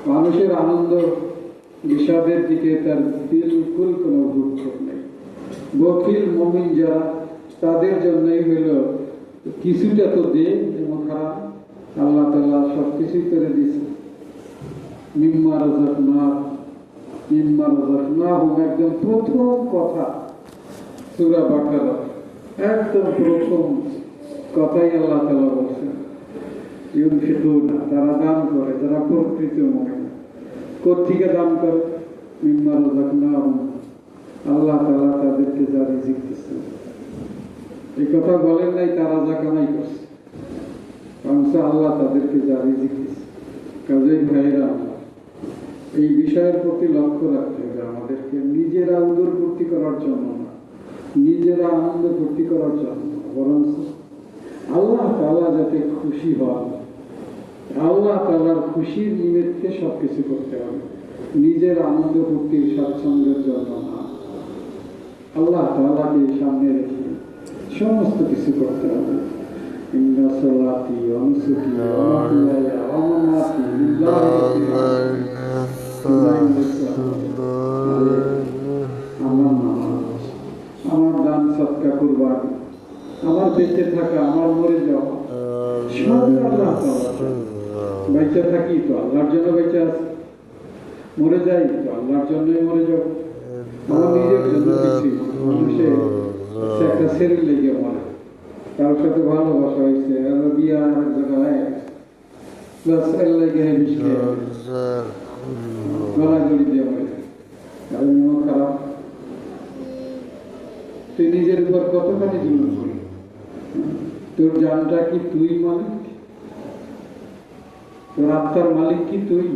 মানুষের আনন্দ বিষাদের দিকে তার বিলকুল কোনো ভ্রুক্ষেপ নেই। বখিল মুমিন যারা, তাদের জন্যই হইল কিছুটা তো দে, এবং খারাপ আল্লাহ তাআলা সবকিছুই করে দিয়েছে। মিম্মা রাযাকনাহুম একদম প্রথম কথা সূরা বাকারা, একদম প্রথম কথাই আল্লাহ তাআলা বলছেন ইউনফিকুনা, তারা দান করে, তারা প্রকৃত মুমিন। কোত্থেকে দান করে? মিম্মা রাযাকনাহুম, আল্লাহ তাআলা তাদেরকে যা রিজিক দিয়েছেন। এই কথা বলেন নাই তারা যা কামাই করছে, কারণ আল্লাহ তাদেরকে যা রিজিক দিয়েছে। কাজেই ভাইরা, এই বিষয়ের প্রতি লক্ষ্য রাখতে হবে আমাদেরকে, নিজেরা উদর পূর্তি করার জন্য না, নিজেরা আনন্দ পূর্তি করার জন্য, বরং আল্লাহ তাআলা যাতে খুশি হন, আল্লাহ তাআলার খুশির নিমিত্তে সবকিছু করতে হবে, নিজের আনন্দ পূর্তির স্বাচ্ছন্দ্যের জন্য না। আল্লাহ তাআলাকে সামনে রেখে সমস্ত কিছু করতে হবে। ইন্না সালাতি ওয়া নুসুকি ওয়া মাহইয়ায়া ওয়া মামাতি লিল্লাহি আমার দান সদকা কুরবানি, আমার বেঁচে থাকা, আমার মরে যাওয়া, সব আল্লাহ তাআলা। বেঁচে থাকি তো আল্লাহর জন্য বেঁচে আছি, মরে যাই তো আল্লাহর জন্যই মরে যাব। আমার নিজের জন্য কিছুই না। মানুষের একটা শরীর লেগে মরে, কারোর সাথে ভালোবাসা হয়েছে, বিয়া এক জায়গায় প্লাস এর লেগে গলাগলি দিয়ে মরে, কারণ খারাপ। তুই নিজের উপর কতখানি জুলুম করি? তোর জানটা কি তুই মালিক? তোর আত্মার মালিক কি তুই?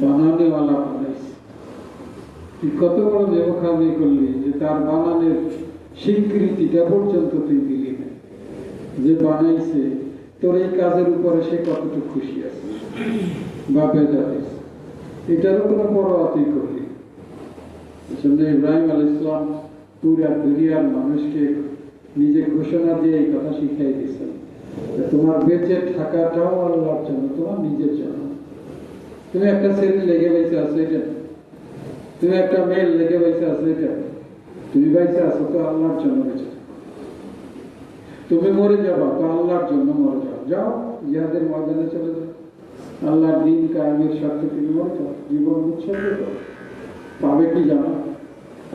বানানেওয়ালা বানাইস। তুই কত বড় ব্যবখানি করলি যে তার বানানের স্বীকৃতিটা পর্যন্ত তুই দিলি না। যে বানাইছে তোর এই কাজের উপরে সে কতটুকু খুশি আছে বা বেজার আছে, এটারও কোনো পরোয়া তুই করলি। ইব্রাহিম আলাইহিস সালাম পুরা দুনিয়ার মানুষকে নিজে ঘোষণা দিয়ে এই কথা শিখাই দিয়েছেন, তোমার বেঁচে থাকাটাও আল্লাহর জন্য, তোমার নিজের জন্য। তুমি একটা ছেলে লেগে বেঁচে আছো এটা, তুমি একটা মেয়ে লেগে বেঁচে আছো এটা, তুমি বেঁচে আছো তো আল্লাহর জন্য বেঁচে। তুমি মরে যাবা তো আল্লাহর জন্য মরে যাও, যাও জিহাদের ময়দানে চলে যাও, আল্লাহর দ্বীন কায়েমের স্বার্থে তুমি মরে যাও, জীবন উৎসর্গ করো। পাবে কি জানো?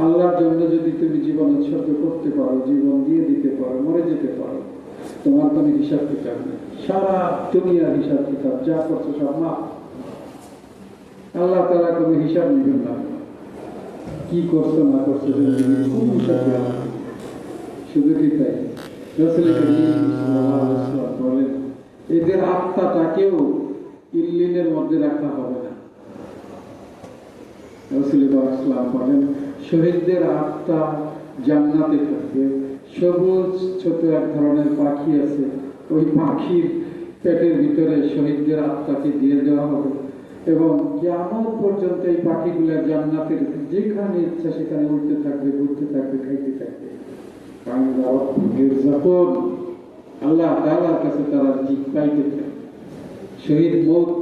আল্লাহর জন্য যদি তুমি জীবন উৎসর্গ করতে পারো, জীবন দিয়ে দিতে পারো, মরে যেতে পারো, তোমার কোনো হিসাব কিতাব নেই। সারা দুনিয়ার হিসাব কিতাব যা করছো সব মাফ। আল্লাহ তাআলা কোনো হিসাব নেবেন না, কি করছো না করছো শুধু কি তাই? রাসূল কারীম সাল্লাল্লাহু আলাইহি ওয়াসাল্লাম বলেন, এদের আত্মাটাকেও ইল্লিনের মধ্যে রাখা হবে না। রাসূল সাল্লাল্লাহু বলেন, শহীদদের আত্মা জান্নাতে থাকবে। সবুজ ছোট এক ধরনের পাখি আছে, ওই পাখির পেটের ভিতরে শহীদদের আত্মাকে দিয়ে দেওয়া হবে, এবং কিয়ামত পর্যন্ত এই পাখিগুলো জান্নাতের যেখানে ইচ্ছা সেখানে উড়তে থাকবে, ঘুরতে থাকবে, খাইতে থাকবে। আল্লাহ তাআলার কাছে তারা রিজিক পাইতে থাকে। শহীদ মওত,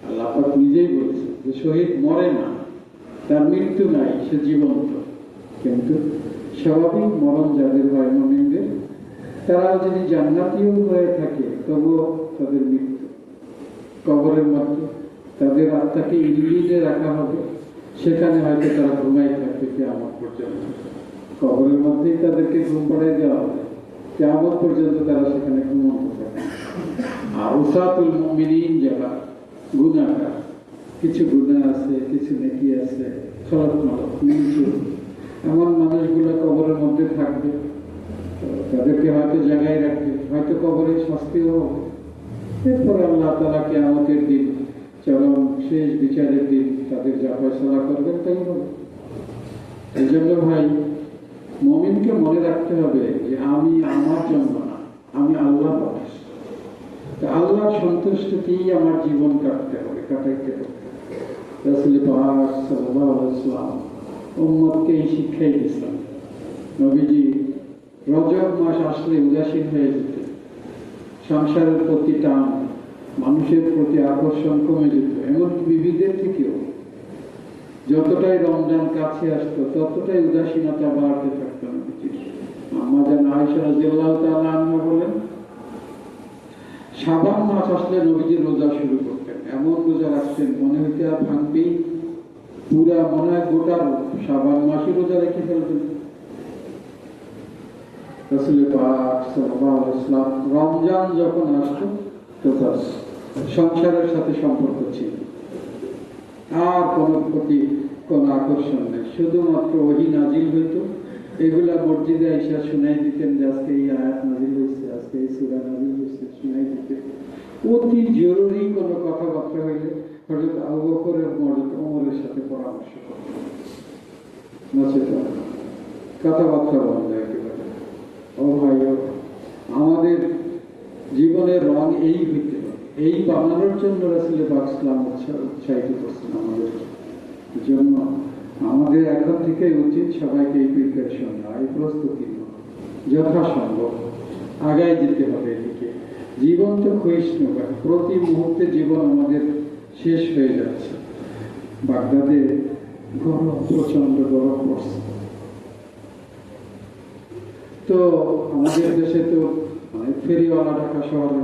আল্লাহ পাক নিজেই বলেছেন যে শহীদ মরে না, তার মৃত্যু নাই, সে জীবন্ত। কিন্তু স্বাভাবিক মরণ যাদের হয় মুমিনদের, তারা যদি জান্নাতীয় হয়ে থাকে তবুও তাদের মৃত্যু। কবরের মধ্যে তাদের আত্মাকে ইল্লিনে রাখা হবে, সেখানে হয়তো তারা ঘুমাই থাকবে কিয়ামত পর্যন্ত। কবরের মধ্যেই তাদেরকে ঘুম পাড়ায় দেওয়া হবে, কিয়ামত পর্যন্ত তারা সেখানে ঘুমন্ত থাকে। আর উসাতুল মুমিনিন যারা গুনাহগার, কিছু গুনাহ আছে, কিছু নেকি আছে, খারাপ মালক নিচু, এমন মানুষগুলো কবরের মধ্যে থাকবে, তাদেরকে হয়তো জায়গায় রাখবে, হয়তো কবরের শাস্তিও হবে। এরপরে আল্লাহ তাআলা কিয়ামতের দিন, চরম শেষ বিচারের দিন, তাদের যা ফয়সালা করবেন তাই হবে। এই জন্য ভাই, মুমিনকে মনে রাখতে হবে যে আমি আমার জন্য না, আমি আল্লাহ পাঠাস। আল্লাহর সন্তুষ্টিতেই আমার জীবন কাটাইতে হবে। রাসূল পাক সাল্লাল্লাহু আলাইহি ওয়াসাল্লাম উম্মতকে এই শিক্ষাই দিয়েছেন। নবীজি রজব মাস আসলে উদাসীন হয়ে যেতেন, সংসারের প্রতি টান, মানুষের প্রতি আকর্ষণ কমে যেত, এমনকি বিবিদের থেকেও। যতটাই রমজান কাছে আসতো ততটাই উদাসীনতা বাড়তে থাকতো নবীজির। আম্মা জান আয়েশা রাদিয়াল্লাহু তাআলা আনহা বলেন, শাবান মাস আসলে নবীজি রোজা শুরু করতেন, এমন রোজা রাখতেন মনে হইতে আর ভাঙবেই, পুরা মনে হয় গোটা শাবান মাসে রোজা রেখে ফেলতেন। রাসূল পাক সাল্লাল্লাহু আলাইহি ওয়াসাল্লাম রমজান যখন আসতো তো তার সংসারের সাথে সম্পর্ক ছিল, আর কোনো প্রতি কোনো আকর্ষণ নেই, শুধুমাত্র ওহী নাজিল হইতো, এগুলা মসজিদে আইসা শুনাই দিতেন যে আজকে এই আয়াত নাজিল হয়েছে, আজকে এই সূরা নাজিল হয়েছে, শুনাই দিতেন। অতি জরুরি কোনো কথাবার্তা হইলে হযরত আবু বকর এবং হযরত ওমরের সাথে পরামর্শ করতেন, নচেত কথাবার্তা বন্ধ একেবারে। ও ভাই, আমাদের জীবনের রং এই হইতে হবে, এই বানানোর জন্য রাসূল পাক সাল্লাল্লাহু আলাইহি ওয়াসাল্লাম উৎসাহিত করছেন আমাদের জন্য। আমাদের এখন থেকে উচিত সবাইকে এই প্রিপারেশন নেওয়া, এই প্রস্তুতি নেওয়া, যথাসম্ভব আগায় যেতে হবে এদিকে। জীবন তো ক্ষয়িষ্ণু, প্রতি মুহূর্তে জীবন আমাদের শেষ হয়ে যাচ্ছে। বাগদাদে গরম, প্রচন্ড গরম পড়ছে। তো আমাদের দেশে তো ফেরিওয়ালা, ঢাকা শহরে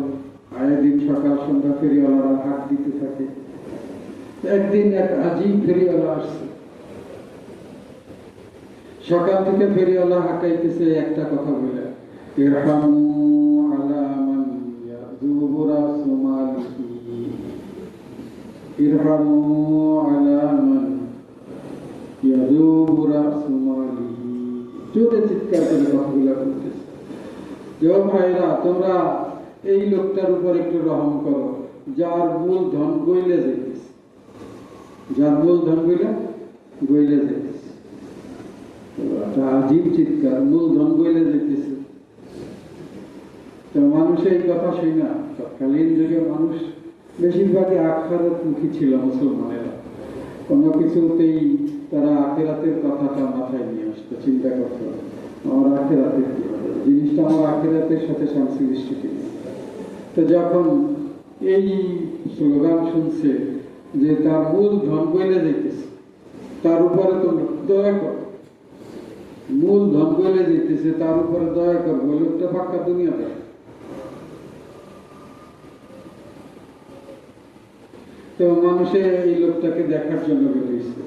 আয়ে দিন সকাল সন্ধ্যা ফেরিওয়ালারা হাট দিতে থাকে। একদিন এক আজীব ফেরিওয়ালা আসছে, সকাল থেকে ফেরিওয়ালা হাঁটাইতেছে একটা কথা বলে, ইরহামু আলা মান ইয়াযুবু রাসুমালিহি, ইরহামু আলা মান ইয়াযুবু রাসুমালিহি। জোরে চিৎকার করে কথাগুলো বলতেছে, যে ভাইরা তোমরা এই লোকটার উপর একটু রহম করো, যার মূল ধন গইলে যাইতেছে, যার মূল ধন গইলে যাইতেছে। আজীব চিৎকার, মূল ধন গইলে যেতেছে। তো মানুষ এই কথা শুই না, তৎকালীন যুগে মানুষ বেশিরভাগই আখিরাত মুখী ছিল। মুসলমানেরা কোনো কিছুতেই তারা আখিরাতের কথাটা মাথায় নিয়ে আসতো, চিন্তা করতো আমার আখিরাতের কি হবে, জিনিসটা আমার আখিরাতের সাথে সংশ্লিষ্ট কিনা। তো যখন এই স্লোগান শুনছে যে তার মূল ধন গইলে যেতেছে, তার উপরে তোমরা দয়া করো, মূল ধন গইলে যেতেছে, তার উপরে দয়া করবো, লোকটা ফাঁকা দুনিয়া দেয়। তো মানুষে এই লোকটাকে দেখার জন্য বেরিয়েছে,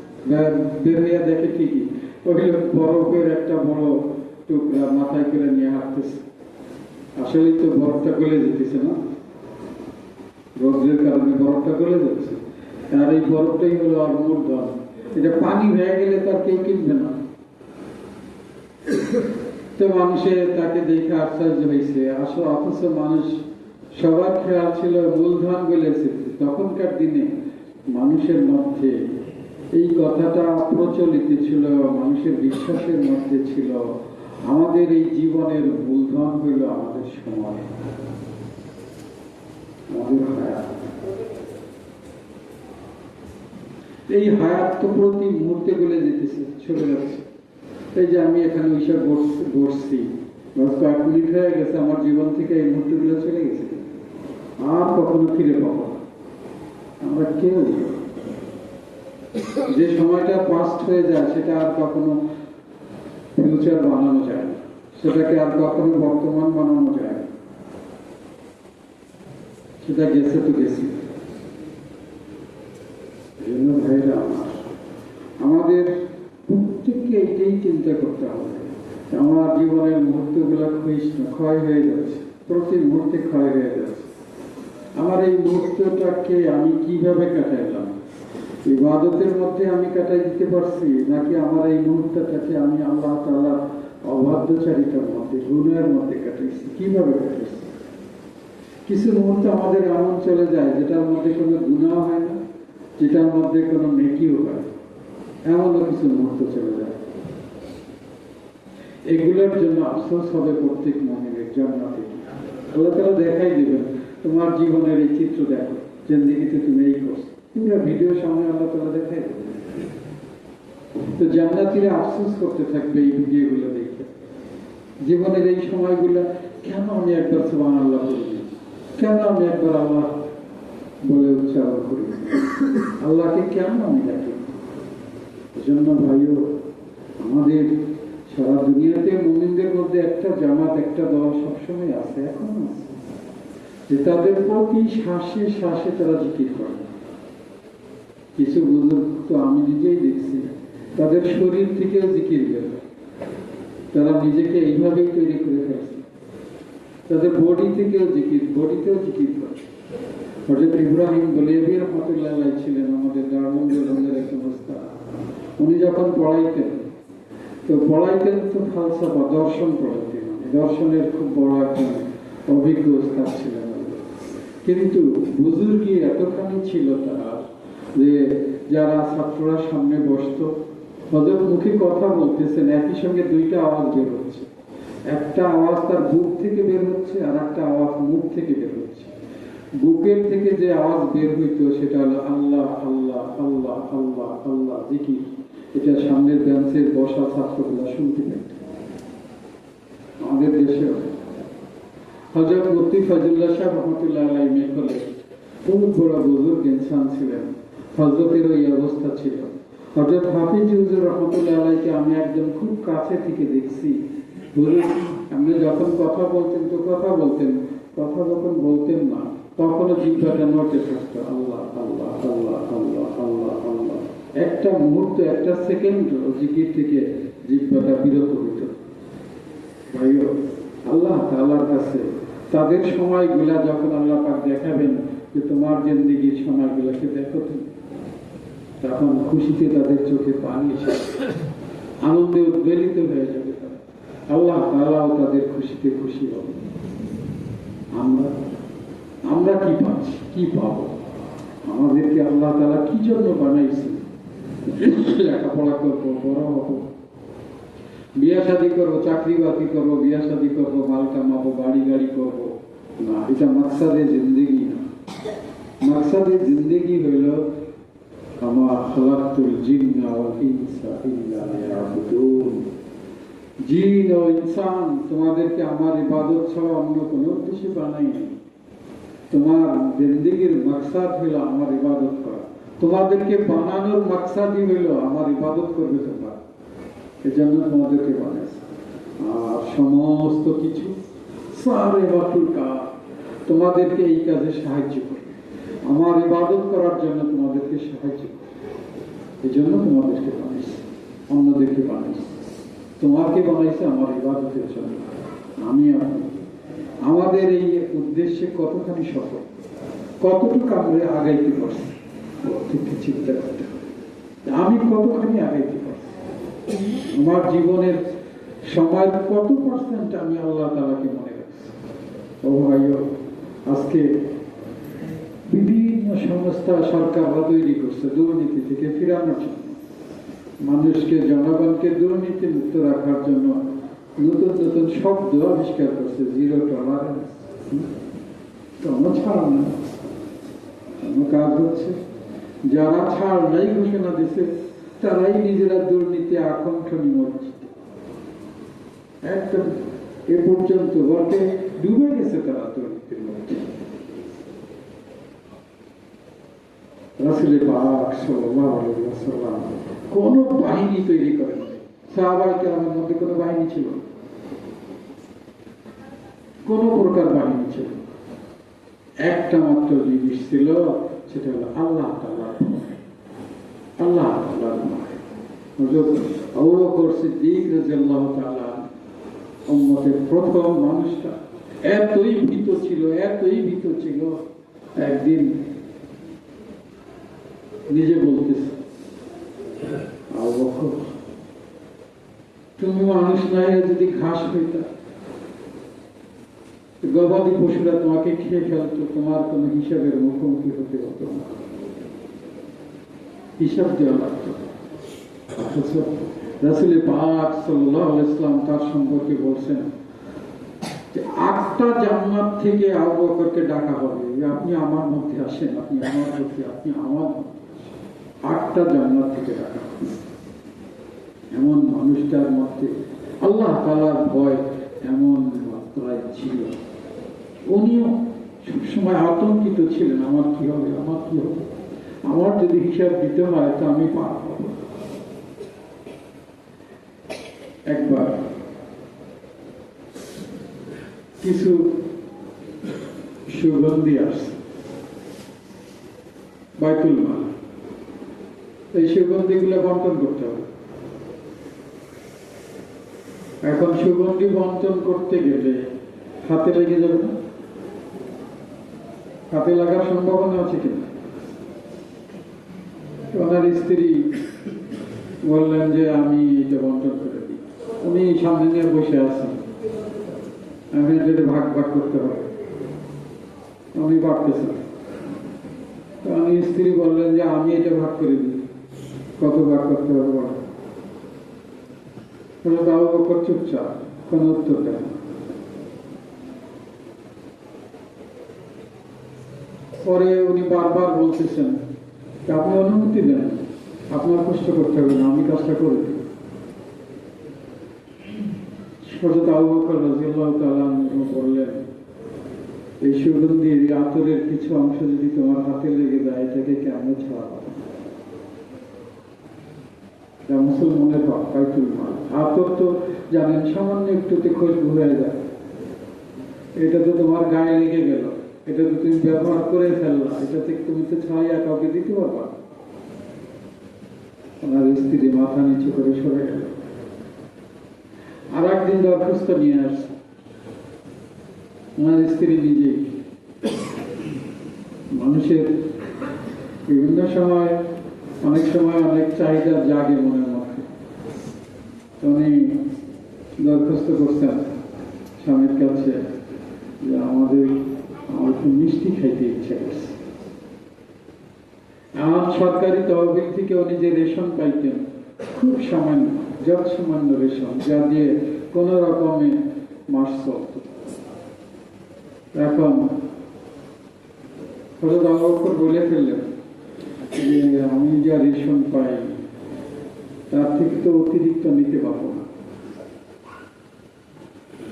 বের হইয়া দেখে ঠিকই ওই লোক বরফের একটা বড় টুকরা মাথায় করে নিয়ে হাঁটতেছে। আসলে তো বরফটা গলে যেতেছে না, রোদের কারণে বরফটা গলে যাচ্ছে, আর এই বরফটাই হলো আর মূল ধন। এটা পানি হয়ে গেলে তার কেউ কিনবে না। তো মানুষের তাকে দেখে আশ্চর্য হয়েছে, আসলে অথচ মানুষ সবার খেয়াল ছিল মূলধন বলেছে। তখনকার দিনে মানুষের মধ্যে এই কথাটা প্রচলিত ছিল, মানুষের বিশ্বাসের মধ্যে ছিল আমাদের এই জীবনের মূলধন হইল আমাদের সময়, আমাদের হায়াত। এই হায়াত তো প্রতি মুহূর্তে গলে যেতেছে, চলে যাচ্ছে। এই যে আমি এখানে ওইসব বসছি, কয়েক মিনিট হয়ে গেছে, আমার জীবন থেকে এই মুহূর্তগুলো চলে গেছে, আর কখনো ফিরে পাবো না। আমরা কেউ যে সময়টা পাস্ট হয়ে যায় সেটা আর কখনো ফিউচার বানানো যায় না, সেটাকে আর কখনো বর্তমান বানানো যায় না, সেটা গেছে তো গেছে। ভাইরা আমাদের প্রত্যেককে এইটাই চিন্তা করতে হবে, আমার জীবনের মুহূর্তগুলো ক্ষয় হয়ে যাচ্ছে, প্রতি মুহূর্তে ক্ষয় হয়ে যাচ্ছে। আমার এই মুহূর্তটাকে আমি কিভাবে কাটাইলাম, ইবাদতের মধ্যে আমি কাটাই দিতে পারছি, নাকি আমার এই মুহূর্তটাকে আমি আল্লাহ তাআলার অবাধ্যচারিতার মধ্যে, গুনাহের মধ্যে কাটাইছি, কিভাবে কাটাইছি। কিছু মুহূর্ত আমাদের এমন চলে যায় যেটার মধ্যে কোনো গুনাহ হয় না, যেটার মধ্যে কোনো নেকিও হয়, এমনও কিছু মুহূর্ত চলে যায়। এগুলোর জন্য আফসোস হবে প্রত্যেক মুমিনের। জান্নাতে আল্লাহ তাআলা দেখাই দিবেন, তোমার জীবনের এই চিত্র দেখো, জিন্দেগিতে তুমি এই করছো, পুরো ভিডিও সামনে আল্লাহ তাআলা দেখাই দেবেন। তো জান্নাতীরা আফসোস করতে থাকবে এই ভিডিওগুলো দেখে, জীবনের এই সময়গুলো কেন আমি একবার সুবহানাল্লাহ বলি, কেন আমি একবার আল্লাহ উচ্চারণ করি, আল্লাহকে কেন আমি ডাকি? এজন্য ভাইও, আমাদের সারা দুনিয়াতে মুমিনদের মধ্যে একটা জামাত, একটা দল সবসময় আছে, এখনো আছে, যে তাদের প্রতি শ্বাসে শ্বাসে তারা জিকির করে। কিছু বুজুর্গ তো আমি নিজেই দেখছি, তাদের শরীর থেকেও জিকির বের হয়। তারা নিজেকে এইভাবেই তৈরি করে ফেলছে, তাদের বডিতেও জিকির করে। হযরত ইব্রাহিম বলিয়াবি রহমাতুল্লাহ আলাইহি ছিলেন আমাদের দারুণের এক অবস্থা। উনি যখন পড়াইতেন তো ফালসাফা, দর্শন পড়াইতেন। দর্শনের খুব বড় একটা অভিজ্ঞ উস্তাদ ছিলেন। কিন্তু বুজুর্গি এতখানি ছিল তার যে যারা ছাত্ররা সামনে বসতো, হযরত মুখে কথা বলতেছেন, একই সঙ্গে দুইটা আওয়াজ বের হচ্ছে। একটা আওয়াজ তার বুক থেকে বের হচ্ছে, আর একটা আওয়াজ মুখ থেকে বের হচ্ছে। বুকের থেকে যে আওয়াজ বের হইতো সেটা হলো আল্লাহ আল্লাহ আল্লাহ আল্লাহ আল্লাহ জিকির। এটা সামনের বেঞ্চের বসা ছাত্রগুলা শুনতে পেত। আমাদের দেশেও হযরত মুফতি ফজলুল্লাহ শাহ রহমাতুল্লাহ আলাইহি মেঘলে খুব বড় বুজুর্গ ইনসান ছিলেন। হযরতের এই অবস্থা ছিল। হযরত হাফিজ হুজুর রহমাতুল্লাহ আলাইহিকে আমি একদম খুব কাছে থেকে দেখছি। হুজুর আপনি যখন কথা বলতেন তো কথা যখন বলতেন না তখনও জিহ্বাটা নড়তে থাকতো, আল্লাহ আল্লাহ আল্লাহ আল্লাহ আল্লাহ আল্লাহ। একটা মুহূর্ত, একটা সেকেন্ড জিকির থেকে জিহ্বাটা বিরত হইত। ভাইও, আল্লাহ তাআলার কাছে তাদের সময়গুলা যখন আল্লাহ পাক দেখাবেন যে তোমার জিন্দেগির সময়গুলোকে দেখো, তখন খুশিতে তাদের চোখে পানি এসে আনন্দে উদ্বেলিত হয়ে যাবে। আল্লাহ তাআলাও তাদের খুশিতে খুশি হবে। আমরা কি পাচ্ছি, কি পাবো? আমাদেরকে আল্লাহ তাআলা কি জন্য বানাইছে? লেখাপড়া করবো, বড় হবো, বিয়া শাদী করবো, চাকরি বাকরি করবো, বিয়া শাদী করবো, মাল কামাবো, বাড়ি গাড়ি করবো না। এটা মাকসাদে জিন্দেগি না। মাকসাদে জিন্দেগি হইল আমা খালাকতুল জিন্না ওয়াল ইনসা ইল্লা লিয়াবুদুন। জিন ও ইনসান তোমাদেরকে আমার ইবাদত ছাড়া অন্য কোনো উদ্দেশ্যে বানাইনি। তোমার জিন্দেগির মাকসাদ হইল আমার ইবাদত করা। তোমাদেরকে বানানোর মাকসাদই হইল আমার ইবাদত করবে তোমরা, এজন্য তোমাদেরকে বানাইছে। আর সমস্ত কিছু সারে বাতুল কাজ তোমাদেরকে এই কাজে সাহায্য করবে, আমার ইবাদত করার জন্য তোমাদেরকে সাহায্য করবে। এজন্য তোমাদেরকে বানাইছে, অন্যদেরকে বানাইছে। তোমাকে বানাইছে আমার ইবাদতের জন্য। আমি আপনি আমাদের এই উদ্দেশ্যে কতখানি সফল, কতটুকু আমরা আগাইতে পারছি, প্রত্যেককে চিন্তা করতে হবে। আমি কতখানি আগাইতে পারছি, আমার জীবনের সময়ের কত পার্সেন্ট আমি আল্লাহ তাআলাকে মনে রাখছি। ও ভাইও, আজকে বিভিন্ন সংস্থা সরকাররা তৈরি করছে দুর্নীতি থেকে ফিরানোর জন্য, মানুষকে, জনগণকে দুর্নীতি মুক্ত রাখার জন্য নতুন নতুন শব্দ আবিষ্কার করছে। জিরো টলারেন্স, কোনো ছাড় না, কোনো কাজ হচ্ছে। যারা ছাড় নাই ঘোষণা দিচ্ছে তারাই নিজেরা দুর্নীতি আকণ্ঠ নিমজ্জিত। একদম এ পর্যন্ত বলতে ডুবে গেছে তারা দুর্নীতির মধ্যে। রাসূল পাক সাল্লাল্লাহু আলাইহি ওয়াসাল্লাম কোন বাহিনী তৈরি করেন নাই। সাহাবায়ে কেরামের মধ্যে কোনো বাহিনী ছিল না, কোন প্রকার বাহিনী ছিল না। একটা মাত্র জিনিস ছিল, সেটা হলো আল্লাহ তাআলার ভয়। আল্লাহ তাআলার ভয়। হযরত আবু বকর সিদ্দিক রাদিয়াল্লাহু তাআলা উম্মতের প্রথম মানুষটা এতই ভীত ছিল, একদিন নিজে বলতেছে, আবু বকর তুমি মানুষ নাই, যদি ঘাস হইতা, গবাদি পশুরা তোমাকে খেয়ে ফেলতো, তোমার কোন হিসাবের মুখোমুখি হতে হতো না, হিসাব দেওয়া লাগতো। অথচ রাসূল পাক সাল্লাল্লাহু আলাইহি ওয়াসাল্লাম তার সম্পর্কে বলছেন যে 8টা জান্নাত থেকে আবু বকরকে ডাকা হবে, আপনি আমার মধ্যে আসেন, আপনি আমার মধ্যে, আপনি আমার মধ্যে। 8টা জান্নাত থেকে ডাকা হবে। এমন মানুষটার মধ্যে আল্লাহ তাআলার ভয় এমন মাত্রায় ছিল। উনিও সবসময় আতঙ্কিত ছিলেন, আমার কি হবে, আমার কি হবে, আমার যদি হিসাব দিতে হয় তো আমি পার হব। একবার কিছু সুগন্ধি আসছে বাইতুল মাল, এই সুগন্ধি গুলো বন্টন করতে হবে। এখন সুগন্ধি বন্টন করতে গেলে হাতে লেগে যাবে না? হাতে লাগার সম্ভাবনা আছে কিনা? ওনার স্ত্রী বললেন যে আমি এটা বন্টন করে দিই। উনি সামনে নিয়ে বসে আছেন, আমি যদি ভাগ ভাগ করতে হবে, উনি পারতেছেন। তো আমি স্ত্রী বললেন যে আমি এটা ভাগ করে দিই, কত ভাগ করতে হবে বলেন। আবু বকর চুপচাপ, কোনো উত্তর দেন না। পরে উনি বারবার বলতেছেন আপনি অনুমতি দেন, আপনার কষ্ট করতে হবে না, আমি কাজটা করে দিই। হযরত আবু বকর রাদিয়াল্লাহু তাআলা আনহু বললেন, এই সুগন্ধির আতরের কিছু অংশ যদি তোমার হাতে লেগে যায় এটাকে কেমন ছাড়া? মুসলমানের বাইতুল মাল, আতর তো জানেন সামান্য একটুতে খুশবু হয়ে যায়। এটা তো তোমার গায়ে লেগে গেল, এটা তো তুমি ব্যবহার করে ফেললা, এটা থেকে তুমি তো ছাড়িয়ে কাউকে দিতে পারবা। ওনার স্ত্রী মাথা নিচু করে সরে গেল। আর একদিন দরখাস্ত নিয়ে আসছে, ওনার স্ত্রী নিজেই। মানুষের বিভিন্ন সময় অনেক সময় অনেক চাহিদা জাগে মনের মধ্যে। উনি দরখাস্ত করছেন স্বামীর কাছে যে আমার একটু মিষ্টি খাইতে ইচ্ছা করছে। আমার সরকারি তহবিল থেকে উনি যে রেশন পাইতেন খুব সামান্য, যত সামান্য রেশন, যা দিয়ে কোন রকমে মাস চলত। এখন হযরত আবু বকর বলে ফেললেন যে আমি যা রেশন পাই তার থেকে তো অতিরিক্ত নিতে পারবো না,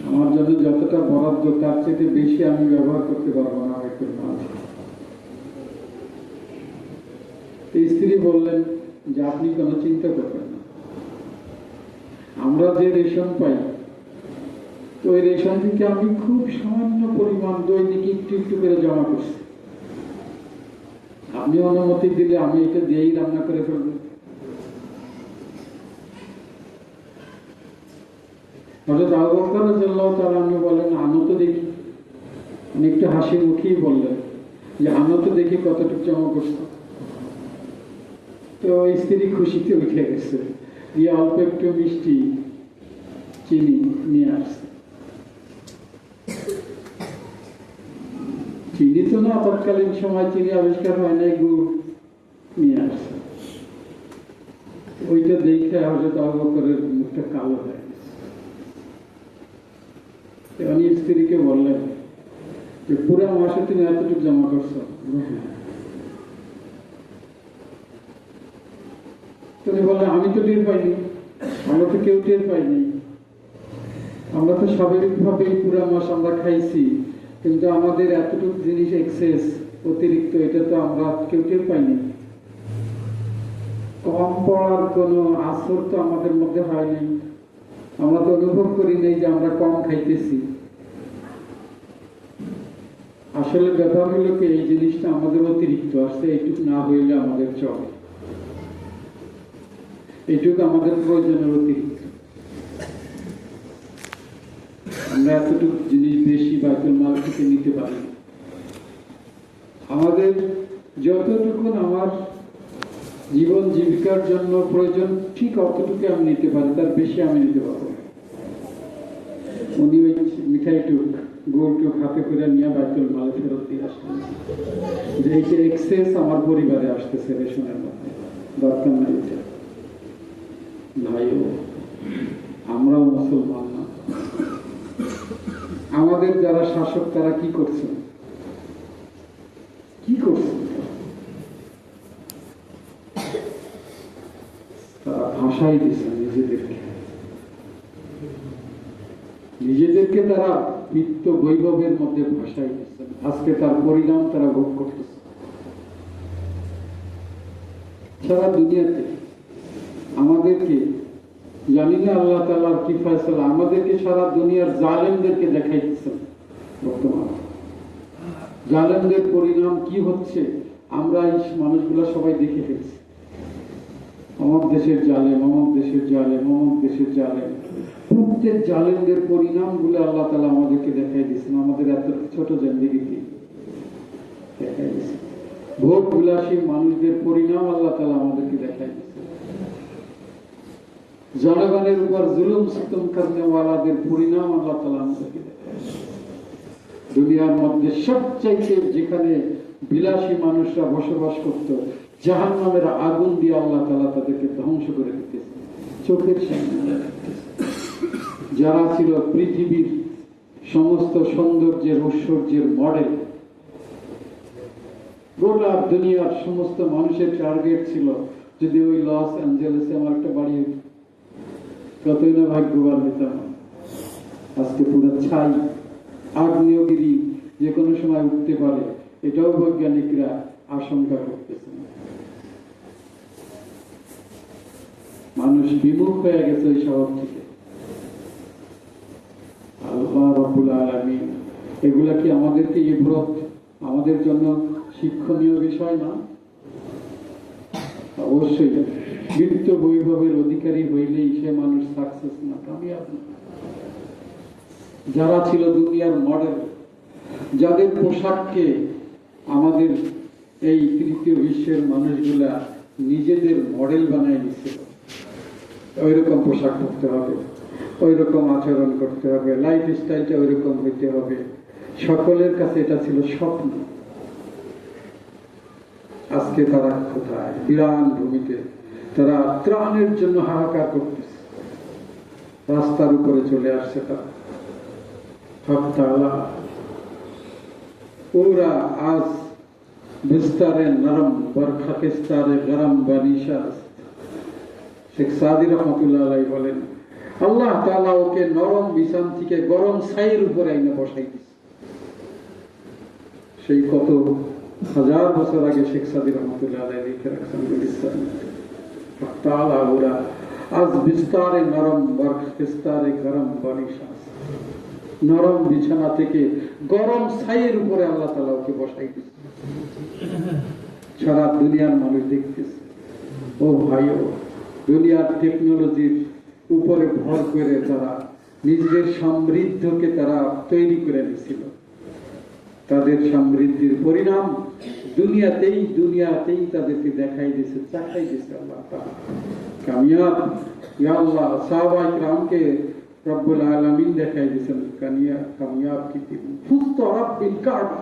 আমার জন্য যতটা বরাদ্দ তার চেয়ে বেশি আমি ব্যবহার করতে পারবো না। স্ত্রী বললেন যে আপনি কোনো চিন্তা করবেন না, আমরা যে রেশন পাই তো ওই রেশন থেকে আমি খুব সামান্য পরিমাণ দৈনিক একটু একটু করে জমা করছি, আপনি অনুমতি দিলে আমি এটা দিয়েই রান্না করে ফেলবো। হযরত আবু বকর রাদিয়াল্লাহু তাআলা আনহু বলেন আনো তো দেখি। উনি একটু হাসি মুখেই বললেন যে আনো তো দেখি কতটুকু জমা করছো। তো স্ত্রী খুশিতে উঠে গেছে, দিয়ে অল্প একটু মিষ্টি চিনি নিয়ে আসছে। চিনি তো না, তৎকালীন সময় চিনি আবিষ্কার হয় নাই, গুড় নিয়ে আসছে। ওইটা দেখে হযরত আবু বকরের মুখটা কালো হয়ে গেছে। উনি স্ত্রীকে বললেন যে পুরো মাসে তুমি এতটুকু জমা করছো? তিনি বললেন আমি তো টের পাইনি, আমরা তো কেউ টের পাইনি, আমরা তো স্বাভাবিকভাবে পুরো মাস আমরা খাইছি, কিন্তু আমাদের এতটুকু জিনিস এক্সেস অতিরিক্ত এটা তো আমরা কেউ টের পাইনি। কম পড়ার কোনো আসর তো আমাদের মধ্যে হয়নি, আমরা তো অনুভব করি নাই যে আমরা কম খাইতেছি। আসলে ব্যাপার হলো কি, এই জিনিসটা আমাদের অতিরিক্ত আসছে, এইটুকু না হইলে আমাদের চলে, এইটুকু আমাদের প্রয়োজনের অতিরিক্ত। আমরা এতটুকু জিনিস বেশি বাইতুল মাল থেকে নিতে পারি। আমাদের যতটুকু আমার জীবন জীবিকার জন্য প্রয়োজন ঠিক অতটুকু আমি নিতে পারি, তার বেশি আমি নিতে পারবো। উনি ওই মিঠাইটুক গুড়টুক হাতে করে নিয়ে বাইতুল মালে ফেরত দিয়ে আসলেন যে এইটা এক্সেস আমার পরিবারে আসতেছে রেশনের মধ্যে, দরকার নাই এটা। ভাইও আমরাও মুসলমান না, আমাদের যারা শাসক তারা কি করছে, কি করছে? তারা ভাষাই দিচ্ছে নিজেদেরকে, নিজেদেরকে তারা নিত্য বৈভবের মধ্যে ভাসাই দিচ্ছেন। আজকে তার পরিণাম তারা ভোগ করতেছে সারা দুনিয়াতে। আমাদেরকে জানি না আল্লাহ তাআলার কি ফয়সালা, আমাদেরকে সারা দুনিয়ার জালেমদেরকে দেখাইতেছেন। বর্তমান জালেমদের পরিণাম কি হচ্ছে আমরা এই মানুষগুলো সবাই দেখে ফেলছি। অমুক দেশের জালেম, অমুক দেশের জালেম, অমুক দেশের জালেম, প্রত্যেক জালেমদের পরিণাম গুলো আল্লাহ তাআলা আমাদেরকে দেখাই দিচ্ছেন। আমাদের এত ছোট জিন্দেগিতে দেখাই দিচ্ছেন। ভোগ বিলাসী মানুষদের পরিণাম আল্লাহ তাআলা আমাদেরকে দেখাই দিচ্ছেন। জনগণের উপর জুলুম সিতম করনেওয়ালাদের পরিণাম আল্লাহ তাআলা আমাদেরকে দেখাই দিচ্ছেন। দুনিয়ার মধ্যে সবচাইতে যেখানে বিলাসী মানুষরা বসবাস করত, জাহান্নামের আগুন দিয়ে আল্লাহ তাআলা তাদেরকে ধ্বংস করে দিতেছে চোখের সামনে। যারা ছিল পৃথিবীর সমস্ত সৌন্দর্যের ঐশ্বর্যের মডেল, গোটা দুনিয়ার সমস্ত মানুষের টার্গেট ছিল যদি ওই লস অ্যাঞ্জেলেসে আমার একটা বাড়ি হতো, কতই না ভাগ্যবান হতাম। আজকে পুরো ছাই, আগ্নেয়গিরি যে কোনো সময় উঠতে পারে, এটাও বৈজ্ঞানিকরা আশঙ্কা করতেছেন। মানুষ বিমুখ হয়ে গেছে ওই শহর থেকে। আল্লাহ রাব্বুল আলামিন এগুলা কি আমাদেরকে ইবরত, আমাদের জন্য শিক্ষণীয় বিষয় না? অবশ্যই নিত্য বৈভবের অধিকারী হইলেই সে মানুষ সাকসেস না, কামিয়াব না। যারা ছিল দুনিয়ার মডেল, যাদের পোশাককে আমাদের এই তৃতীয় বিশ্বের মানুষগুলা নিজেদের মডেল বানায় দিচ্ছিল, ওইরকম পোশাক পরতে হবে, ওইরকম আচরণ করতে হবে, লাইফ স্টাইলটা ওইরকম হইতে হবে, সকলের কাছে এটা ছিল স্বপ্ন। আজকে তারা কোথায়? বিরান ভূমিতে তারা ত্রাণের জন্য হাহাকার করতেছে, রাস্তার উপরে চলে আসছে তারা। पूरा आज बिस्तारे नरम बरखा किस्तारे गरम बनिशा। শেখ সাদি রহমাতুল্লাহ আলাইহি বলেন, আল্লাহ তাআলা ওকে নরম বিছান থেকে গরম ছাইয়ের উপরে এনে বসাই দিয়েছে। সেই কত হাজার বছর আগে শেখ সাদি রহমাতুল্লাহ আলাইহি লিখে রাখছেন, তাআলা ওরা আজ বিস্তারে নরম বরখা কিস্তারে গরম বনিশা। নরম বিছানা থেকে গরম ছাইয়ের উপরে আল্লাহ তাআলা ওকে বসাই দিয়েছে। সারা দুনিয়ার মানুষ দেখতেছে। ও ভাইও, দুনিয়ার টেকনোলজির উপরে ভর করে তারা নিজেদের সমৃদ্ধকে তারা তৈরি করে নিয়েছিল। তাদের সমৃদ্ধির পরিণাম দুনিয়াতেই তাদেরকে দেখাই দিয়েছে, চাখাই দিয়েছে আল্লাহ তাআলা। কামিয়াব ইয়া আল্লাহ, সাহাবায়ে কিরামকে রব্বুল আলামিন দেখাই দিয়েছেন কামিয়াব কি ফুস্তু রাব্বিল কাবা।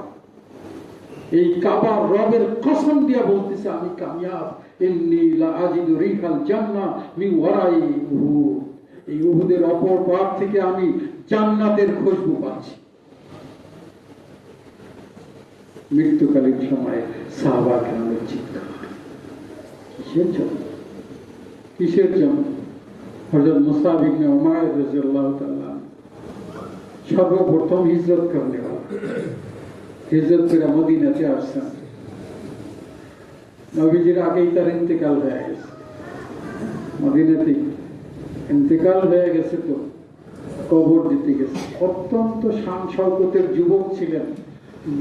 এই কাবার রবের কসম দিয়ে বলতেছে আমি কামিয়াব। ইন্নী লা আজিদু রিহাল জান্নাহ মিন ওয়ারাই উহুদ। এই উহুদের অপর পার থেকে আমি জান্নাতের খুশবু পাচ্ছি। মৃত্যুকালীন সময়ে সাহাবা কেরামের চিৎকার, কিসের জন্য? হযরত মুসআব ইবনে উমাইর রাদিয়াল্লাহু তাআলা সর্বপ্রথম হিজরত করনে वाला, হিজরত করে মদিনাতে আসছেন। নবীজির আগেই তার ইন্তেকাল হয়ে গেছে, মদিনাতে ইন্তেকাল হয়ে গেছে, তো কবর দিতে গেছে। অত্যন্ত শান শওকতের যুবক ছিলেন,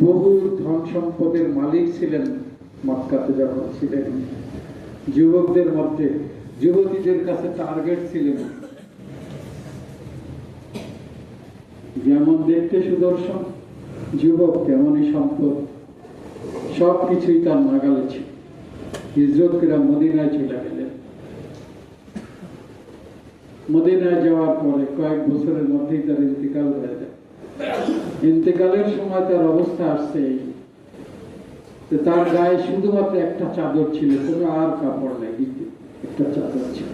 বহু ধন সম্পদের মালিক ছিলেন। মক্কাতে যখন ছিলেন, যুবকদের মধ্যে যুবতীদের কাছে টার্গেট ছিলেন। যেমন দেখতে সুদর্শন যুবক, তেমনই সম্পদ, সবকিছুই তার নাগালে ছিল। হিজরত করে মদিনায় চলে গেলেন। মদিনায় যাওয়ার পরে কয়েক বছরের মধ্যেই তার ইন্তেকাল হয়ে যায়। ইন্তেকালের সময় তার অবস্থা আসছে এই, তার গায়ে শুধুমাত্র একটা চাদর ছিল, কোনো আর কাপড় নেই, একটা চাদর ছিল।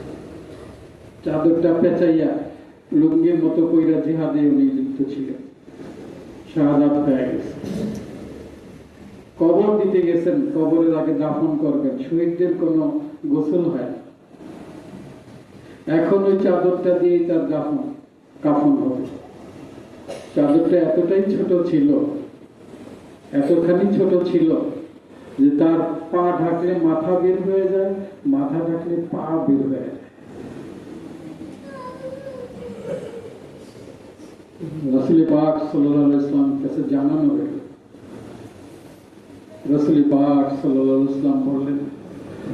চাদরটা পেঁচাইয়া লুঙ্গির মতো কইরা জিহাদে উনি লিপ্ত ছিলেন। শাহাদাত হয়ে গেছে। কবর দিতে গেছেন, কবরের আগে দাফন করবেন। শহীদদের কোনো গোসল হয় না, এখন ওই চাদরটা দিয়ে তার কাফন হবে। চাদরটা এতটাই ছোট ছিল, এতখানি ছোট ছিল যে তার পা ঢাকলে মাথা বের হয়ে যায়, মাথা ঢাকলে পা বের হয়ে যায়। রাসূল পাক সাল্লাল্লাহু আলাইহি ওয়াসাল্লাম কাছে জানানো হলো। রাসূল পাক সাল্লাল্লাহু আলাইহি ওয়াসাল্লাম বললেন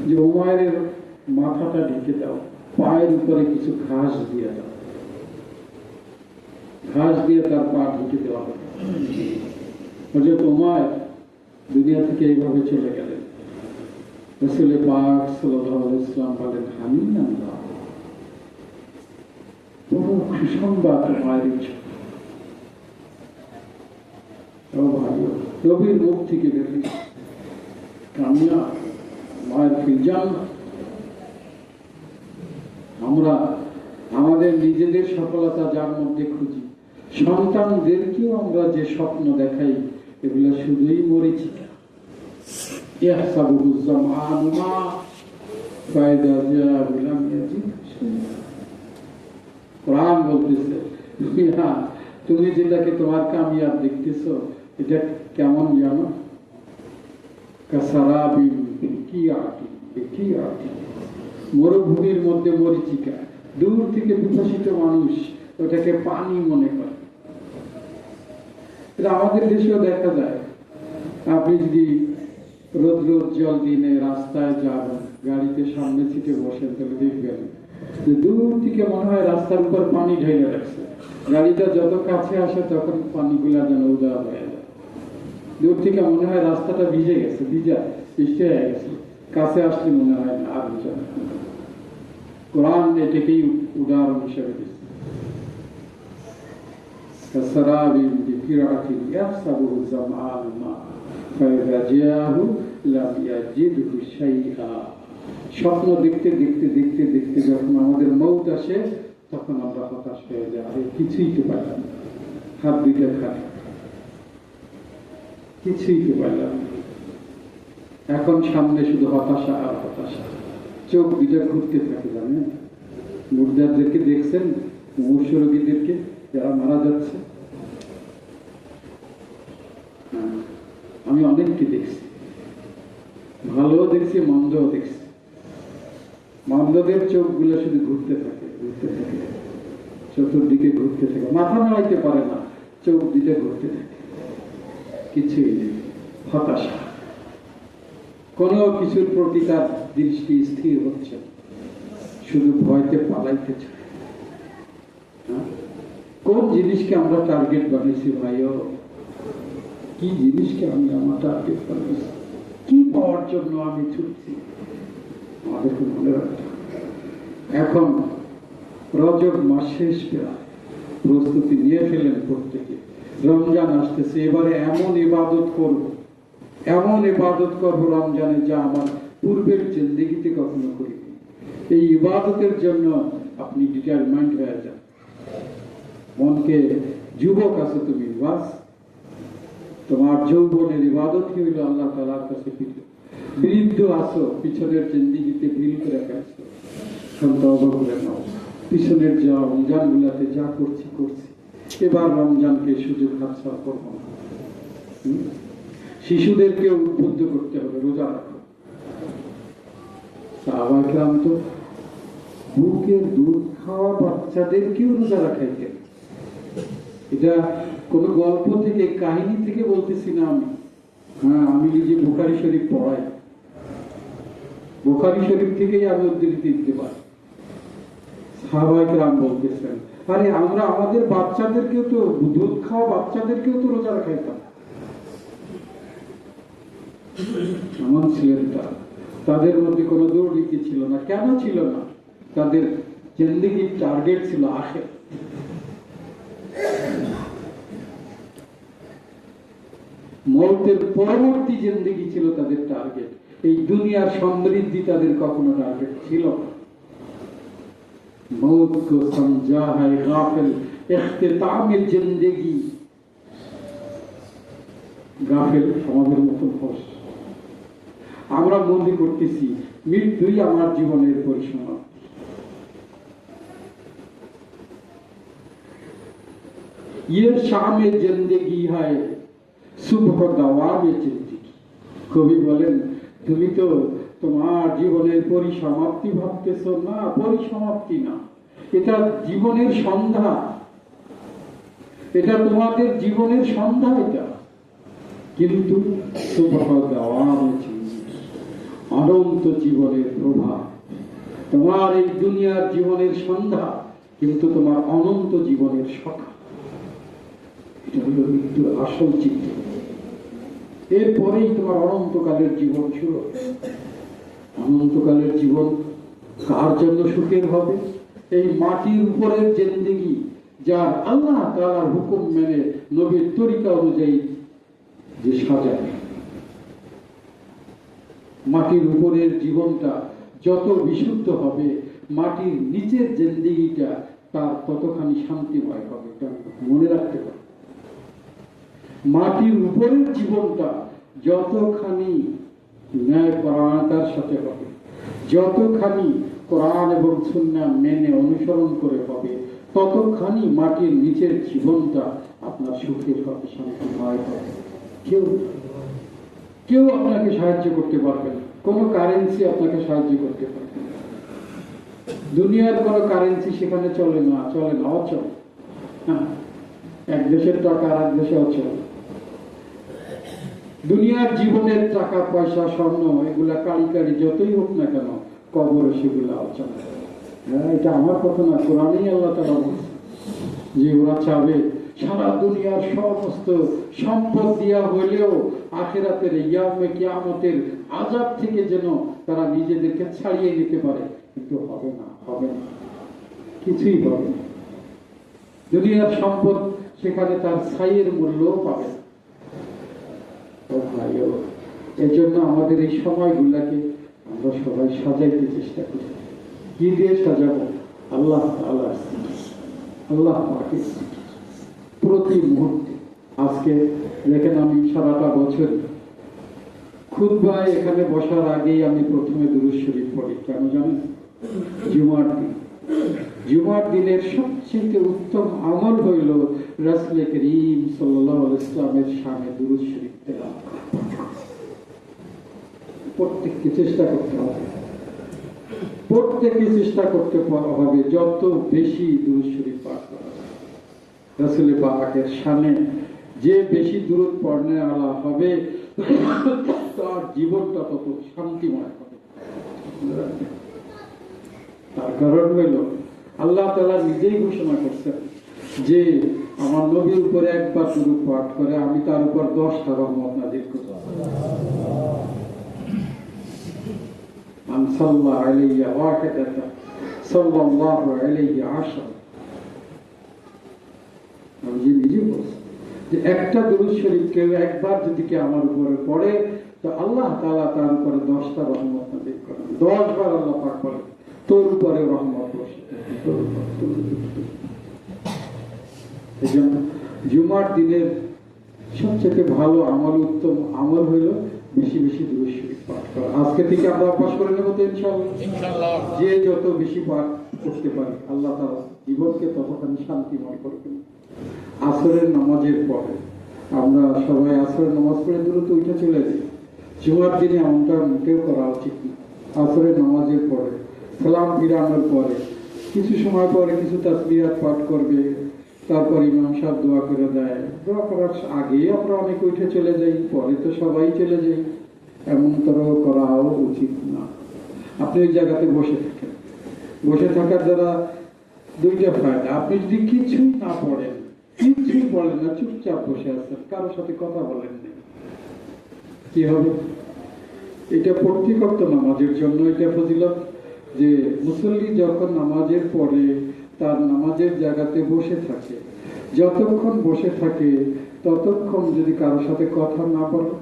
যে উমাইরের মাথাটা ঢেকে দাও, পায়ের উপরে কিছু ঘাস দিয়ে দাও, ঘাস দিয়ে তার পা ঢেকে দেওয়া হবে। হযরত উমাইর দুনিয়া থেকে এইভাবে চলে গেলেন। রাসূল পাক সাল্লাল্লাহু আলাইহি ওয়াসাল্লাম বলেন, হামিদাল্লাহ, বড় সুসংবাদ উমাইরের। নবীর মুখ থেকে বেরিয়ে কামিয়া মায়ের ফিজান। আমরা আমাদের নিজেদের সফলতা যার মধ্যে খুঁজি, সন্তানদেরকেও আমরা যে স্বপ্ন দেখাই, এগুলো শুধুই মরিচিকা। ইয়াহসাবুহু যামআনু মা ফাইদা জাআহু লাম ইয়াজিদহু শাইআ। কোরআন বলতেছে, তুমি যেটাকে তোমার কামিয়াব দেখতেছো, এটা কেমন জানো? কাসারাবিন বিকিয়াতিন, মরুভূমির মধ্যে মরিচিকা। দূর থেকে বিকশিত মানুষ ওটাকে পানি মনে করে। এটা আমাদের দেশেও দেখা যায়। আপনি যদি রৌদ্রোজ্জ্বল দিনে রাস্তায় যাবেন, গাড়িতে সামনে সিটে বসেন, তাহলে দেখবেন যে দূর থেকে মনে হয় রাস্তার উপর পানি ঢেলে রাখছে। গাড়িটা যত কাছে আসে তখন পানিগুলা যেন উদা হয়ে যায়। দূর থেকে মনে হয় রাস্তাটা ভিজে গেছে, ভিজা বৃষ্টি হয়ে গেছে, কাছে আসলে মনে হয় না আর ভিজা। কোরআন এটাকেই উদাহরণ হিসেবে দিচ্ছে। কাসারাবিন বিকিয়াতিন ইয়াহসাবুহু যামআনু মা ফাইযা জাআহু লাম ইয়াজিদহু শাইআ। স্বপ্ন দেখতে দেখতে দেখতে দেখতে যখন আমাদের মউত আসে, তখন আমরা হতাশ হয়ে যাই, আরে কিছুই তো পাইলাম না, হাত দুইটা খালি, কিছুই তো পাইলাম না। এখন সামনে শুধু হতাশা আর হতাশা, চোখ দুইটা ঘুরতে থাকে। জানেন, মুর্দাদেরকে দেখছেন, মুমূর্ষু রোগীদেরকে যারা মারা যাচ্ছে, আমি অনেককে দেখছি, ভালো দেখছি, মন্দও দেখছি। মন্দদের চোখগুলো শুধু ঘুরতে থাকে, ঘুরতে থাকে, চতুর্দিকে ঘুরতে থাকে, মাথা নাড়াইতে পারে না, চোখ দিতে ঘুরতে থাকে, কিছুই নেই, হতাশা। কোন কিছুর প্রতি তার দৃষ্টি স্থির হচ্ছে, শুধু ভয়তে পালাইতে চায়। কোন জিনিসকে আমরা টার্গেট বানিয়েছি ভাইও? কি জিনিসকে আমি আমার টার্গেট বানিয়েছি? কি পাওয়ার জন্য আমি ছুটছি? আমাদেরকে মনে রাখতে হবে। এখন রজব মাস শেষ, প্রস্তুতি নিয়ে ফেলেন প্রত্যেকে। রমজান আসতেছে, এবারে এমন ইবাদত করব, এমন ইবাদত করবো রমজানে যা আমার পূর্বের জিন্দেগিতে কখনো করিনি। এই ইবাদতের জন্য আপনি ডিটারমাইন্ড হয়ে যান। মনকে যুবক আছে তুমি, বাস তোমার যৌবনের ইবাদত কি হইল আল্লাহ তাআলার কাছে ফিরে। বৃদ্ধ আছো, পিছনের জিন্দেগিতে ভিল করে গেছো, তওবা করে নাও। পিছনের যা রমজান গুলাতে যা করছি, এবার রমজানকে সুযোগ হাতছাড়া করবো না। শিশুদেরকে উদ্বুদ্ধ করতে হবে, রোজা রাখো। সাহাবায়ে কেরাম তো বুকের দুধ খাওয়া বাচ্চাদেরকেও রোজা রাখাইতেন। এটা কোন গল্প থেকে, কাহিনী থেকে বলতেছি না আমি। আমি নিজে বুখারী শরীফ পড়াই, বুখারী শরীফ থেকেই আমি উদ্ধৃতি দিতে পারি। সাহাবায়ে কেরাম বলতেছেন, আরে আমরা আমাদের বাচ্চাদেরকেও তো, দুধ খাওয়া বাচ্চাদেরকেও তো রোজা রাখাইতাম। এমন ছিলেন তারা। তাদের মধ্যে কোনো দুর্নীতি ছিল না। কেন ছিল না? তাদের জিন্দেগির টার্গেট ছিল আখিরাত। মৌতের পরবর্তী জিন্দেগি ছিল তাদের টার্গেট। এই দুনিয়ার সমৃদ্ধি তাদের কখনো টার্গেট ছিল না। मौत को समझा है गाफिल इख्तिताम जिंदगी। গাফিল আমাদের মতন হোস। আমরা মনে করতেছি মৃত্যুই আমার জীবনের পরিসমাপ্তি। ये शामे जिंदगी है सुबह দাওয়ামে জিন্দেগি। কবি বলেন, তুমি তো তোমার জীবনের পরিসমাপ্তি ভাবতেছো না, পরিসমাপ্তি না, এটা জীবনের সন্ধ্যা, এটা তোমাদের জীবনের সন্ধ্যা এটা। কিন্তু সুবহ দাওয়ামে জিন্দেগি, অনন্ত জীবনের প্রভাব। তোমার এই দুনিয়ার জীবনের সন্ধ্যা, কিন্তু তোমার অনন্ত জীবনের সকাল। এটা হলো মৃত্যুর আসল চিত্র। এরপরেই তোমার অনন্তকালের জীবন শুরু। অনন্তকালের জীবন কার জন্য সুখের হবে? এই মাটির উপরের জিন্দেগি, যার আল্লাহ তাআলার হুকুম মেনে নবীর তরিকা অনুযায়ী যে সাজায়। মাটির উপরের জীবনটা যত বিশুদ্ধ হবে, মাটির নিচের জিন্দেগিটা তার ততখানি শান্তিময় হবে। এটা মনে রাখতে হবে। মাটির উপরের জীবনটা যতখানি ন্যায়পরায়ণতার সাথে হবে, যতখানি কোরআন এবং সুন্নাহ মেনে অনুসরণ করে হবে, ততখানি মাটির নিচের জীবনটা আপনার সুখের হবে, শান্তিময় হবে। কেউ আপনাকে সাহায্য করতে পারবে না, কোনো কারেন্সি আপনাকে সাহায্য করতে পারবে না। দুনিয়ার কোনো কারেন্সি সেখানে চলে না, অচল। হ্যাঁ, এক দেশের টাকা আর এক দেশে অচল। দুনিয়ার জীবনের টাকা পয়সা স্বর্ণ এগুলা কাড়ি যতই হোক না কেন, কবরে সেগুলা অচল। হ্যাঁ, এটা আমার কথা না, কোরআনেই আল্লাহ তাআলা বলছে যে ওরা চাবে সারা দুনিয়ার সমস্ত সম্পদ দিয়া হইলেও আখিরাতের ইয়াউমে কিয়ামতের আযাব থেকে যেন তারা নিজেদেরকে ছাড়িয়ে নিতে পারে, কিন্তু হবে না, কিছুই হবে না। দুনিয়ার সম্পদ সেখানে তার ছাইয়ের মূল্যও পাবে না। এই জন্য আমাদের এই সময়গুলাকে আমরা সবাই সাজাইতে চেষ্টা করি। কি দিয়ে সাজাবো? আল্লাহ তাআলার আল্লাহ পাকের প্রতি মুহূর্তে। আজকে দেখেন, আমি সারাটা বছর খুতবায় এখানে বসার আগেই আমি প্রথমে দুরূদ শরীফ পড়ি। কেন জানেন? জুমার দিনের সবচেয়ে উত্তম আমল হইল রাসূল করিম সাল্লাল্লাহু আলাইহি ওয়াসাল্লামের শানে দুরূদ শরীফ তেলাওয়াত। প্রত্যেককে চেষ্টা করতে হবে, যত বেশি দুরূদ শরীফ পাঠ করা যায়। রাসূল পাকের শানে যে বেশি দুরূদ পড়নে আলা হবে, তার জীবনটা তত শান্তিময় হবে। তার কারণ হইল আল্লাহ তাআলা নিজেই ঘোষণা করছেন যে আমার নবীর উপরে একবার দুরূদ পাঠ করে আমি তার উপর 10টা রহমত নাযিল করব। মান সাল্লা আলাইহি ওয়াহিদাতান সাল্লাল্লাহু আলাইহি আশরা। আমি নিজে বলছি যে একটা দুরূদ শরীফ কেউ একবার যদি আমার উপরে পড়ে, তো আল্লাহ তাআলা তার উপরে 10টা রহমত নাযিল করেন। 10 বার আল্লাহ পাক বলেন তোর উপরে রহমত বর্ষিত। এজন্য জুমার দিনের সবচেয়ে ভালো আমল, উত্তম আমল হইল বেশি বেশি দুরূদ শরীফ পাঠ করা। আজকে থেকে আমরা অভ্যাস করে নেব তো ইনশাআল্লাহ। যে যত বেশি পাঠ করতে পারে আল্লাহ তাআলা জীবনকে ততখানি শান্তিময় করবেন। আসরের নামাজের পরে আমরা সবাই আসরের নামাজ পড়ে দ্রুত উঠে চলে যাই। জুমার দিনে এমনটা মোটেও করা উচিত না। আসরের নামাজের পরে সালাম ফিরানোর পরে কিছু সময় পরে কিছু তাসবিহাত পাঠ করবে, তারপর ইমাম সাহেব দোয়া করে দেয়। দোয়া করার আগে আমরা অনেক উঠে চলে যাই, পরে তো সবাই চলে যাই। এমন করাও উচিত না। আপনি ওই জায়গাতে বসে থাকেন, বসে থাকার দ্বারা দুইটা ফায়দা। আপনি যদি কিছুই না পড়েন, কিছুই বলেন না, চুপচাপ বসে আছেন, কারোর সাথে কথা বলেন না, কি হবে? এটা প্রত্যেকটা নামাজের জন্য এটা ফজিলত যে মুসল্লি যখন নামাজের পরে তার নামাজের জায়গাতে বসে থাকে, যতক্ষণ বসে থাকে ততক্ষণ যদি কারোর সাথে কথা না বলে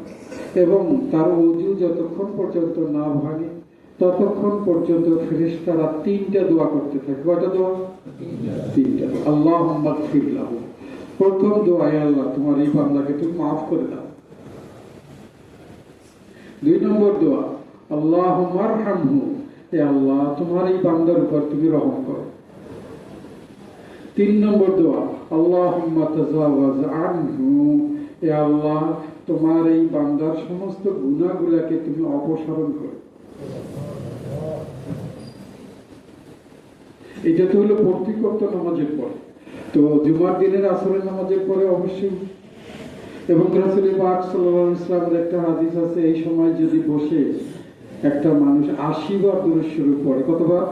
এবং তার ওযু যতক্ষণ পর্যন্ত না ভাঙে, ততক্ষণ পর্যন্ত ফেরেশতারা 3টা দোয়া করতে থাকে। কয়টা দোয়া? 3টা। আল্লাহুম্মা গফির লাহু, প্রথম দোয়া, হে আল্লাহ তোমার এই বান্দাকে তুমি মাফ করে দাও। 2 নম্বর দোয়া, আল্লাহুম্মা আরহামহু, হে আল্লাহ তোমার এই বান্দার উপর তুমি রহম করো। 3 নম্বর দোয়া, আল্লাহুম্মা তাজাওয়াজ আনহু, হে আল্লাহ তোমার এই বান্দার সমস্ত গুনাহগুলোকে তুমি অপসারণ করো। এটা তো হলো প্রতিকর্ত নামাজের পরে। তো জুমার দিনের আসরের নামাজের পরে অবশ্যই, এবং রাসূল পাক সাল্লাল্লাহু আলাইহি ওয়াসাল্লামের একটা হাদিস আছে, এই সময় যদি বসে একটা মানুষ 80 বার দুরূদ শরীফ পড়ে। কতবার?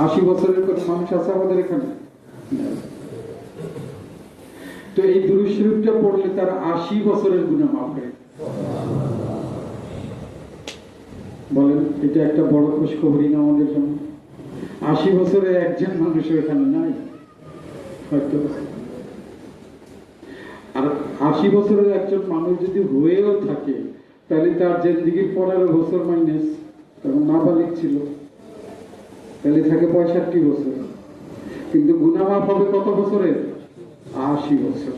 80 বছরের কোন মানুষ আছে আমাদের এখানে? তো এই দুরূদ শরীফটা পড়লে তার 80 বছরের গুনাহ মাফ হয়। বলেন, এটা একটা বড় খুশখবরি না আমাদের জন্য? 80 বছরে একজন মানুষ এখানে নাই হয়তো। আর 80 বছরের একজন মানুষ যদি হয়েও থাকে, তাহলে তার জিন্দেগির 15 বছর মাইনাস, তখন নাবালিগ ছিল, তাহলে থাকে 65 বছর। কিন্তু গুনাহ মাফ হবে কত বছরে? 80 বছর।